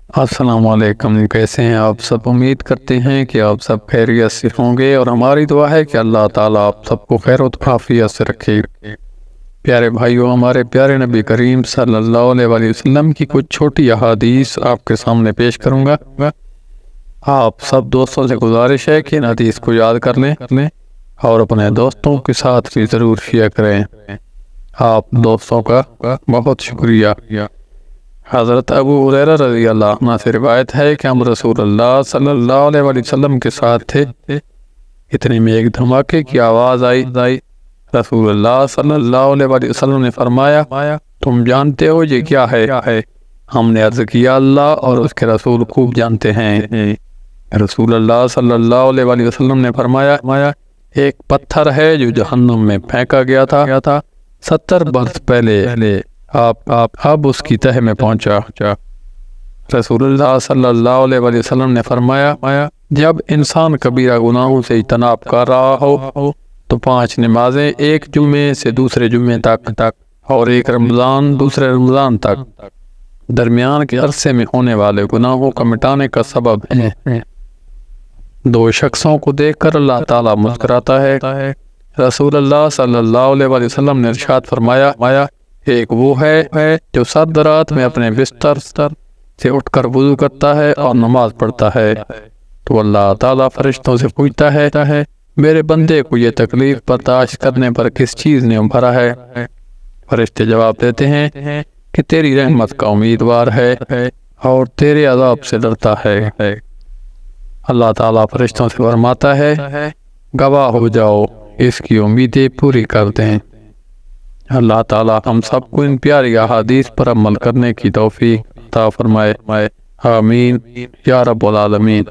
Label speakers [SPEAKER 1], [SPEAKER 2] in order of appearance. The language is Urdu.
[SPEAKER 1] السلام علیکم، کیسے ہیں آپ سب؟ امید کرتے ہیں کہ آپ سب خیریت سے ہوں گے، اور ہماری دعا ہے کہ اللہ تعالیٰ آپ سب کو خیر و عافیت سے رکھے۔ پیارے بھائیوں، ہمارے پیارے نبی کریم صلی اللہ علیہ وآلہ وسلم کی کچھ چھوٹی احادیث آپ کے سامنے پیش کروں گا۔ آپ سب دوستوں سے گزارش ہے کہ ان حدیث کو یاد کر لیں اور اپنے دوستوں کے ساتھ بھی ضرور شیئر کریں۔ آپ دوستوں کا بہت شکریہ۔ حضرت ابو ہریرہ رضی اللہ عنہ سے روایت ہے کہ ہم رسول اللہ صلی اللہ علیہ وآلہ وسلم کے ساتھ تھے، اتنے میں ایک دھماکے کی آواز آئی۔ رسول اللہ صلی اللہ علیہ وآلہ وسلم نے فرمایا، تم جانتے ہو یہ کیا ہے؟ ہم نے عرض کیا، اللہ اور اس کے رسول خوب جانتے ہیں۔ رسول اللہ صلی اللہ علیہ وآلہ وسلم نے فرمایا، ایک پتھر ہے جو جہنم میں پھینکا گیا تھا 70 برس پہلے، آپ اب اس کی تہہ میں پہنچا۔ رسول اللہ صلی اللہ علیہ وآلہ وسلم نے فرمایا، جب انسان کبیرہ گناہوں سے اجتناب کر رہا ہو تو 5 نمازیں، ایک جمعے سے دوسرے جمعے تک اور ایک رمضان دوسرے رمضان تک، درمیان کے عرصے میں ہونے والے گناہوں کا مٹانے کا سبب ہے۔ 2 شخصوں کو دیکھ کر اللہ تعالیٰ مسکراتا ہے۔ رسول اللہ صلی اللہ علیہ وآلہ وسلم نے ارشاد فرمایا، ایک وہ ہے جو سرد رات میں اپنے بستر سے اٹھ کر وضو کرتا ہے اور نماز پڑھتا ہے، تو اللہ تعالیٰ فرشتوں سے پوچھتا ہے، میرے بندے کو یہ تکلیف برداشت کرنے پر کس چیز نے بھرا ہے؟ فرشتے جواب دیتے ہیں کہ تیری رحمت کا امیدوار ہے اور تیرے عذاب سے ڈرتا ہے۔ اللہ تعالیٰ فرشتوں سے فرماتا ہے، گواہ ہو جاؤ، اس کی امیدیں پوری کر دیں۔ اللہ تعالیٰ ہم سب کو ان پیاری احادیث پر عمل کرنے کی توفیق عطا فرمائے، آمین یا رب العالمین۔